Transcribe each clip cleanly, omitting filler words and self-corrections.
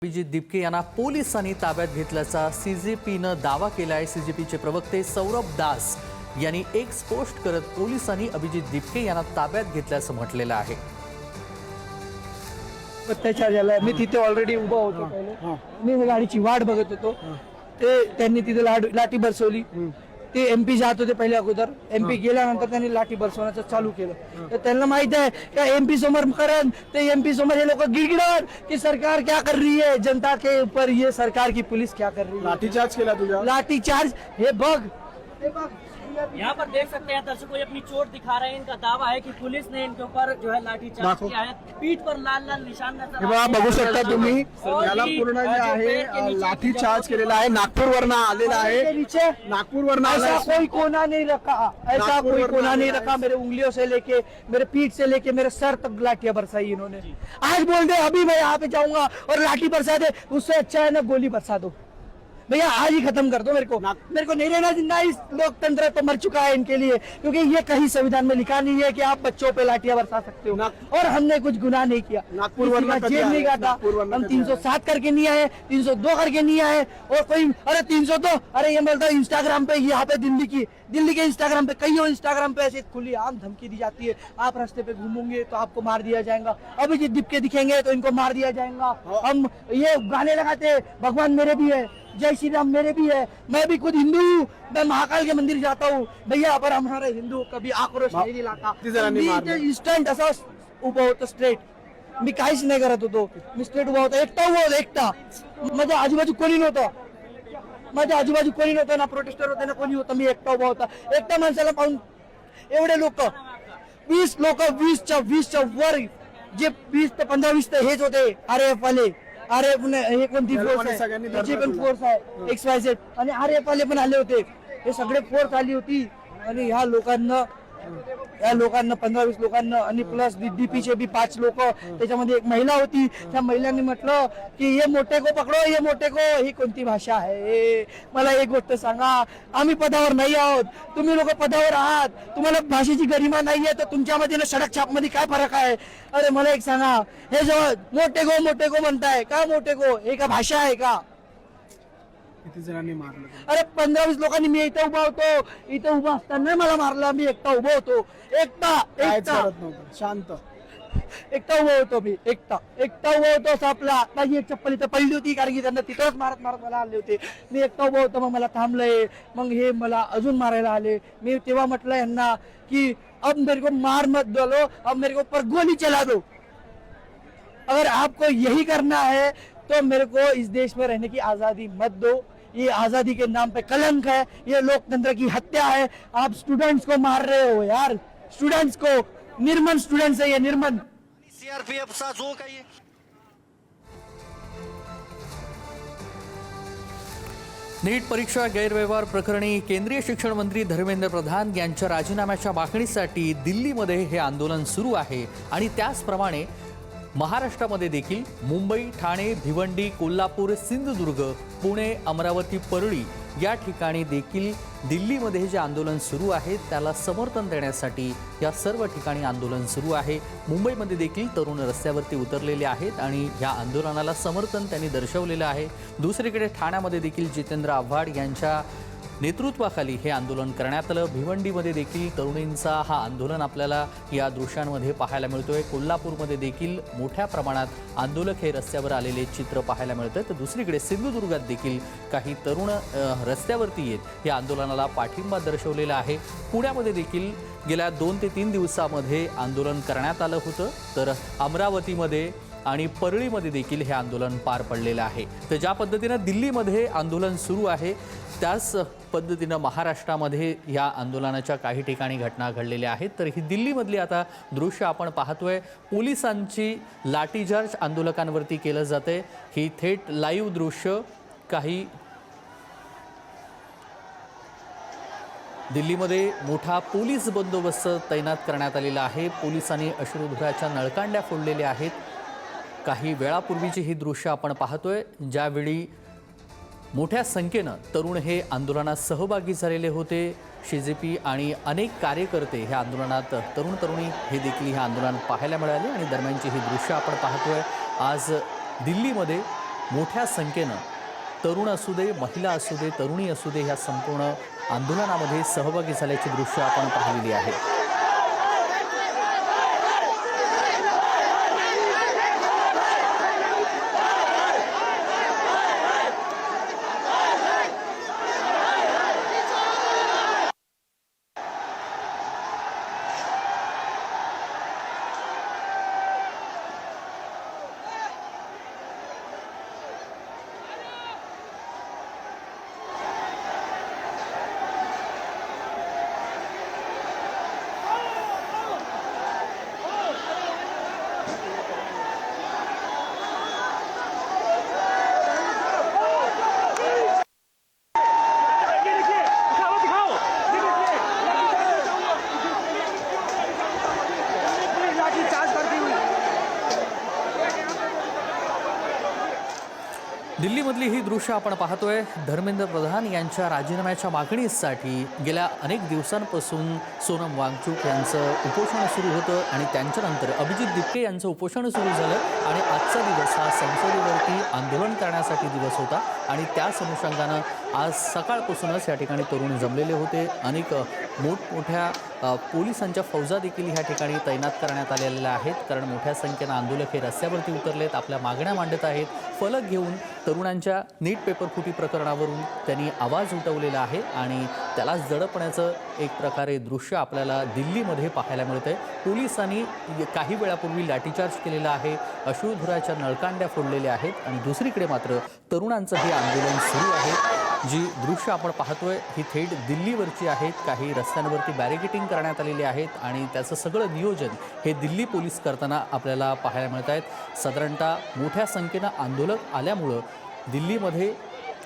अभिजित दिपके यांना पोलिसांनी ताब्यात घेतल्याचा सीजेपीनं दावा केला आहे। सीजेपीचे प्रवक्ते सौरभ दास यांनी एक पोस्ट करत पोलिसांनी अभिजित दिपके यांना ताब्यात घेतल्याचं म्हटलेलं आहे। अत्याचार झाला, मी तिथे ऑलरेडी उभा होतो पहिले, मी गाडीची वाट बघत होतो, ते त्यांनी तिथे लाठी बरसवली। ते एमपी जात होते पहिले अगोदर, एमपी गेल्यानंतर त्यांनी लाठी बरसवण्याचं चालू केलं। तर त्यांना माहित आहे का एमपी समोर करण, ते एमपी समोर हे लोक गिड़गिड़ान कि सरकार क्या कर रही है, जनता के ऊपर ये सरकार की पुलिस क्या कर रही है। लाठीचार्ज केला तुझा, लाठीचार्ज हे बघ यहाँ पर देख सकते हैं दर्शकों, ये अपनी चोट दिखा रहे हैं। इनका दावा है कि पुलिस ने इनके ऊपर जो है लाठीचार्ज किया है। पीठ पर लाल लाल निशान नजर हे बघू शकता तुम्ही, याला पूर्ण जे आहे लाठीचार्ज केलेला आहे। नागपूरवरनं आलेला आहे, नीचे नागपूरवरनं ऐसा कोई कोना नहीं रखा, ऐसा कोई कोना नहीं रखा। मेरे उंगलियों से लेके मेरे पीठ से लेके मेरे सर तक लाठियां बरसाई इन्होंने। आज बोल दे अभी मैं यहाँ पे जाऊंगा और लाठी बरसा दे, उससे अच्छा है ना गोली बरसा दो भैया, आज ही खत्म कर दो। मेरे को नहीं रहना जिंदा। इस लोकतंत्र तो मर चुका है इनके लिए, क्योंकि ये कहीं संविधान में लिखा नहीं है कि आप बच्चों पे लाठियां बरसा सकते हो। और हमने कुछ गुनाह नहीं किया, नागपुर जेल नहीं काटा, हम 307 करके नहीं आए, 302 करके नहीं आए। और कोई अरे 302, अरे ये बोलता इंस्टाग्राम पे, यहाँ पे दिल्ली के इंस्टाग्राम पे, कई इंस्टाग्राम पे ऐसे खुली आम धमकी दी जाती है, आप रास्ते पे घूमोगे तो आपको मार दिया जाएगा, अभिजीत दिपके दिखेंगे तो इनको मार दिया जाएगा। हम ये गाने लगाते भगवान मेरे भी है, जय श्री राम मेरे भी है, मैं भी खुद हिंदू हूँ, मैं महाकाल के मंदिर जाता हूँ भैया, पर हमारे हिंदू कभी आक्रोश नहीं दिलाता। इंस्टंट असा उभा होतो स्ट्रेट, मी काहीच नाही करत होतो, मी स्ट्रेट उभा होतो, एकटा उभा होतो, एकटा। माझ्या आजूबाजू कोणी नव्हतं, माझ्या आजूबाजू कोणी नव्हतं, ना प्रोटेस्टर होते ना कोणी होतं, मी एकटा उभा होता। एकटा माणसाला पाहून एवढे लोक 20 लोक 20च्या वर, जे 20 ते 15-20 तर हेच होते RAF वाले। RAF हे कोणती फोर्स आहे, जे पण फोर्स आहे XYZ, आणि RAF वाले पण आले होते, हे सगळे फोर्स आली होती। आणि या लोकांना 15-20 लोकांना, आणि प्लस DPचे भी 5 लोक, त्याच्यामध्ये एक महिला होती। त्या महिलांनी म्हटलं की ये मोठे को पकडो, ये मोठे को। ही कोणती भाषा आहे? मला एक गोष्ट सांगा, आम्ही पदावर नाही आहोत, तुम्ही लोक पदावर आहात, तुम्हाला भाषेची गरिमा नाहीये, तर तुमच्यामध्ये ना सडक छाप मध्ये काय फरक आहे? अरे मला एक सांगा, हे जेव्हा मोठे को म्हणताय, का मोठे को हे का भाषा आहे का? किती जणांनी मारलं? अरे 15-20 लोकांनी, मी इथं उभा होतो, इथं उभा असताना मला मारला, मी एकटा उभा होतो, एकटा शांत एकटा उभा होतो, मी एकटा उभा होतो। सापला माझी एक चप्पल इथं पडली होती, कारण की त्यांना तिथंच मारत मला आले होते। मी एकटा उभा होतो, मग मला थांबलंय, मग हे मला अजून मारायला आले। मी तेव्हा म्हटलं यांना की अब मेरे को मार मत डालो, अब मेरे को ऊपर गोली चला दो। अगर आपको यही करना है तो मेरे को इस देश में रहने की आजादी मत दो। ये आजादी के नाम पे कलंक है, ये लोकतंत्र की हत्या है। आप स्टूडेंट्स को मार रहे हो यार, स्टूडेंट्स को, निर्मन स्टूडेंट्स है ये, निर्मन। CRPF चा जो काही नीट परीक्षा गैरव्यवहार प्रकरणी केंद्रीय शिक्षण मंत्री धर्मेंद्र प्रधान यांच्या राजीनाम्याच्या मागणीसाठी दिल्लीमध्ये हे आंदोलन सुरू आहे। आणि त्याचप्रमाणे महाराष्ट्रामध्ये देखील मुंबई, ठाणे, भिवंडी, कोल्हापूर, सिंधुदुर्ग, पुणे, अमरावती, परळी या ठिकाणी देखील दिल्लीमध्ये जे आंदोलन सुरू आहे त्याला समर्थन देण्यासाठी या सर्व ठिकाणी आंदोलन सुरू आहे। मुंबईमध्ये देखील तरुण रस्त्यावरती उतरलेले आहेत आणि या आंदोलनाला समर्थन त्यांनी दर्शवलेलं आहे। दुसरीकडे ठाण्यामध्ये देखील जितेंद्र आव्हाड यांच्या नेतृत्वाखाली हे आंदोलन करण्यात आलं। भिवंडीमध्ये देखील तरुणींचा हा आंदोलन आपल्याला या दृश्यांमध्ये पाहायला मिळतोय। कोल्हापूरमध्ये देखील मोठ्या प्रमाणात आंदोलक हे रस्त्यावर आलेले चित्र पाहायला मिळतंय। तर दुसरीकडे सिंधुदुर्गात देखील काही तरुण रस्त्यावरती येत या आंदोलनाला पाठिंबा दर्शवलेला आहे। पुण्यामध्ये देखील गेल्या 2 ते 3 दिवसामध्ये आंदोलन करण्यात आलं होतं, तर अमरावतीमध्ये आणि परळीमध्ये देखील हे आंदोलन पार पडलेलं आहे। तर ज्या पद्धतीनं दिल्लीमध्ये आंदोलन सुरू आहे त्याच पद्धतीनं महाराष्ट्रामध्ये या आंदोलनाच्या काही ठिकाणी घटना घडलेल्या आहेत। तर ही दिल्लीमधली आता दृश्य आपण पाहतोय, पोलिसांची लाठीचार्ज आंदोलकांवरती केलं जाते। ही थेट लाईव्ह दृश्य काही दिल्लीमध्ये मोठा पोलीस बंदोबस्त तैनात करण्यात आलेला आहे। पोलिसांनी अश्रुधुराच्या नळकांड्या फोडलेल्या आहेत। काही वेळापूर्वीची ही दृश्य आपण पाहतोय, ज्यावेळी मोठ्या संख्येनं तरुण हे आंदोलनात सहभागी झालेले होते। सीजेपी आणि अनेक कार्यकर्ते ह्या आंदोलनात, तरुण तरुणी हे देखील ह्या आंदोलनात पाहायला मिळाले। आणि दरम्यानची ही दृश्य आपण पाहतोय, आज दिल्लीमध्ये मोठ्या संख्येनं तरुण असू दे, महिला असू दे, तरुणी असू दे, ह्या संपूर्ण आंदोलनामध्ये सहभागी झाल्याची दृश्य आपण पाहिलेली आहेत. दिल्लीमधली ही दृश्य आपण पाहतोय. धर्मेंद्र प्रधान यांच्या राजीनाम्याच्या मागणीसाठी गेल्या अनेक दिवसांपासून सोनम वांगचुक यांचं उपोषण सुरू होतं आणि त्यांच्यानंतर अभिजित दिपके यांचं उपोषण सुरू झालं आणि आजचा दिवस हा संसदेवरती आंदोलन करण्यासाठी दिवस होता आणि त्याच अनुषंगानं आज सकाळपासूनच या ठिकाणी तरुण जमलेले होते. अनेक मोठमोठ्या पोलिसांच्या फौजा देखील ह्या ठिकाणी तैनात करण्यात आलेल्या आहेत, कारण मोठ्या संख्येनं आंदोलक हे रस्त्यावरती उतरलेत, आपल्या मागण्या मांडत आहेत. फलक घेऊन तरुणांच्या नीट पेपर फुटी प्रकरणावरून त्यांनी आवाज उठवलेला आहे आणि त्याला दडपण्याचं एक प्रकारे दृश्य आपल्याला दिल्लीमध्ये पाहायला मिळतंय. पोलिसांनी काही वेळापूर्वी लाठीचार्ज केलेला आहे, अश्रुधुराच्या नळकांड्या फोडलेल्या आहेत आणि दुसरीकडे मात्र तरुणांचं हे आंदोलन सुरू आहे. जी दृश्य आपण पाहतोय ही थेट दिल्लीवरची आहेत. काही रस्त्यांवरती बॅरिकेटिंग करण्यात आलेली आहेत आणि त्याचं सगळं नियोजन हे दिल्ली पोलीस करताना आपल्याला पाहायला मिळत आहेत. साधारणतः मोठ्या संख्येनं आंदोलक आल्यामुळं दिल्लीमध्ये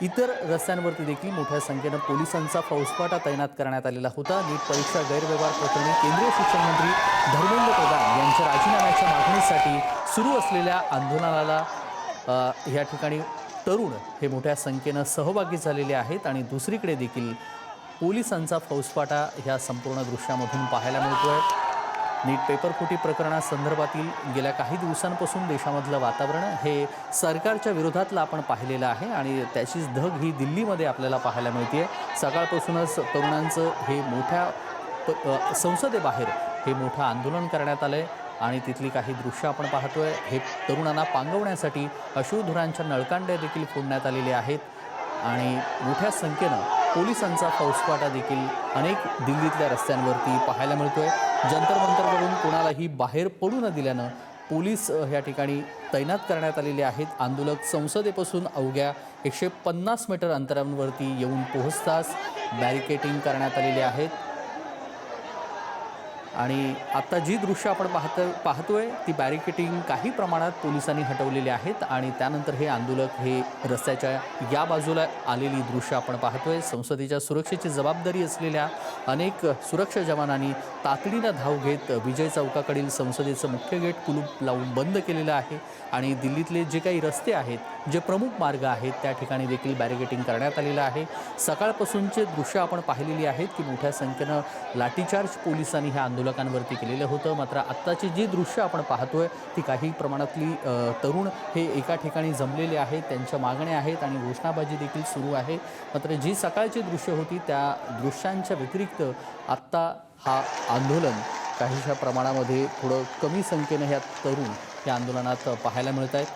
इतर रस्त्यांवरती देखील मोठ्या संख्येनं पोलिसांचा फौजफाटा तैनात करण्यात आलेला होता. नीट परीक्षा गैरव्यवहार प्रकरणी केंद्रीय शिक्षण मंत्री धर्मेंद्र प्रधान यांच्या राजीनाम्याच्या मागणीसाठी सुरू असलेल्या आंदोलनाला या ठिकाणी तरुण हे मोठ्या संख्येनं सहभागी झालेले आहेत आणि दुसरीकडे देखील पोलिसांचा फौजफाटा ह्या संपूर्ण दृश्यामधून पाहायला मिळतोय. नीट पेपरफुटी प्रकरणासंदर्भातील गेल्या काही दिवसांपासून देशामधलं वातावरण हे सरकारच्या विरोधातलं आपण पाहिलेलं आहे आणि त्याचीच धग ही दिल्लीमध्ये आपल्याला पाहायला मिळते. सकाळपासूनच तरुणांचं हे मोठ्या संसदेबाहेर हे मोठं आंदोलन करण्यात आलं आहे आणि तिथली काही दृश्य आपण पाहतोय. हे तरुणांना पांगवण्यासाठी अश्रुधुरांच्या नळकांड्या देखील फोडण्यात आलेल्या आहेत आणि मोठ्या संख्येनं पोलिसांचा फौजफाटा देखील अनेक दिल्लीतल्या रस्त्यांवरती पाहायला मिळतोय. जंतर मंतरवरून कोणालाही बाहेर पडू न दिल्यानं पोलीस या ठिकाणी तैनात करण्यात आलेले आहेत. आंदोलक संसदेपासून अवघ्या 150 मीटर अंतरावरती येऊन पोहोचताच बॅरिकेटिंग करण्यात आलेले आहेत आणि आता जी दृश्य आपण पाहतोय ती बॅरिकेटिंग काही प्रमाणात पोलिसांनी हटवलेली आहेत आणि त्यानंतर हे आंदोलक हे रस्त्याच्या या बाजूला आलेली दृश्य आपण पाहतोय. संसदेच्या सुरक्षेची जबाबदारी असलेल्या अनेक सुरक्षा जवानांनी तातडीनं धाव घेत विजय चौकाकडील संसदेचं मुख्य गेट कुलूप लावून बंद केलेलं आहे आणि दिल्लीतले जे काही रस्ते आहेत, जे प्रमुख मार्ग आहेत, त्या ठिकाणी देखील बॅरिकेटिंग करण्यात आलेलं आहे. सकाळपासूनचे दृश्य आपण पाहिलेली आहेत की मोठ्या संख्येनं लाठीचार्ज पोलिसांनी ह्या आंदोलकांवरती केलेलं होतं. मात्र आत्ताची जी दृश्य आपण पाहतोय ती काही प्रमाणातली तरुण हे एका ठिकाणी जमलेले आहेत, त्यांच्या मागण्या आहेत आणि घोषणाबाजी देखील सुरू आहे. मात्र जी सकाळची दृश्य होती त्या दृश्यांच्या व्यतिरिक्त आत्ता हा आंदोलन काहीशा प्रमाणामध्ये थोडं कमी संख्येनं ह्या तरुण या आंदोलनात पाहायला मिळत आहेत.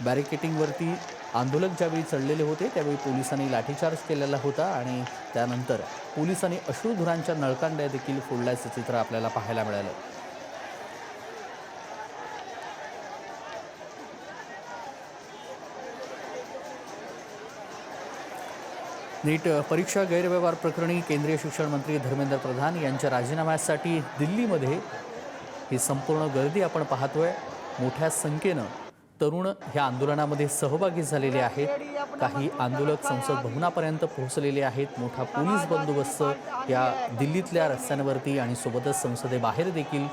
बॅरिकेटिंगवरती आंदोलक ज्यावेळी चढलेले होते त्यावेळी पोलिसांनी लाठीचार्ज केलेला होता आणि त्यानंतर पोलिसांनी अश्रुधुरांच्या नळकांड्या देखील फोडल्याचं चित्र आपल्याला पाहायला मिळालं. नीट परीक्षा गैरव्यवहार प्रकरणी केंद्रीय शिक्षण मंत्री धर्मेंद्र प्रधान यांच्या राजीनाम्यासाठी दिल्लीमध्ये ही संपूर्ण गर्दी आपण पाहतोय. मोठ्या संख्येनं तरुण ह्या आंदोलनामध्ये सहभागी झालेले आहेत. काही आंदोलक संसद भवनापर्यंत पोहोचलेले आहेत. मोठा पोलीस बंदोबस्त या दिल्लीतल्या रस्त्यांवरती आणि सोबतच संसदेबाहेर देखील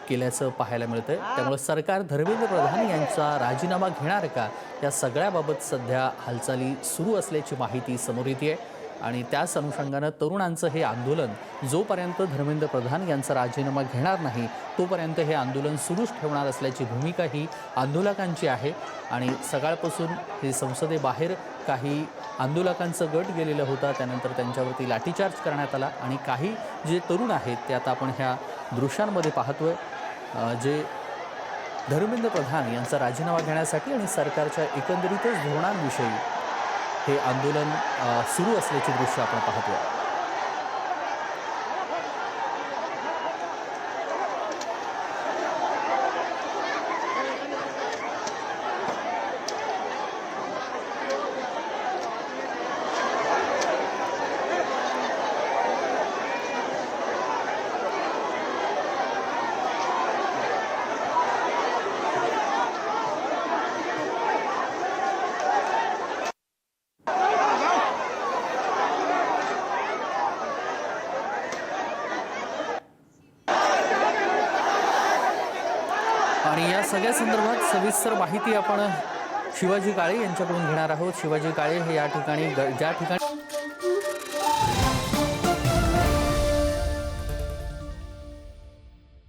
केल्याचं पाहायला मिळतंय. त्यामुळे सरकार धर्मेंद्र प्रधान यांचा राजीनामा घेणार का या सगळ्याबाबत सध्या हालचाली सुरू असल्याची माहिती समोर येते. आणि त्याच अनुषंगानं तरुणांचं हे आंदोलन जोपर्यंत धर्मेंद्र प्रधान यांचा राजीनामा घेणार नाही तोपर्यंत हे आंदोलन सुरूच ठेवणार असल्याची भूमिका ही आंदोलकांची आहे. आणि सकाळपासून हे संसदेबाहेर काही आंदोलकांचं गट गेलेलं होता, त्यानंतर त्यांच्यावरती लाठीचार्ज करण्यात आला आणि काही जे तरुण आहेत ते आता आपण ह्या दृश्यांमध्ये पाहतोय, जे धर्मेंद्र प्रधान यांचा राजीनामा घेण्यासाठी आणि सरकारच्या एकंदरीतच धोरणांविषयी हे आंदोलन सुरू असल्याची दृश्य आपण पाहतोय. आणि या सगळ्या संदर्भात सविस्तर माहिती आपण शिवाजी काळे यांच्याकडून घेणार आहोत. शिवाजी काळे हे या ठिकाणी ज्या ठिकाणी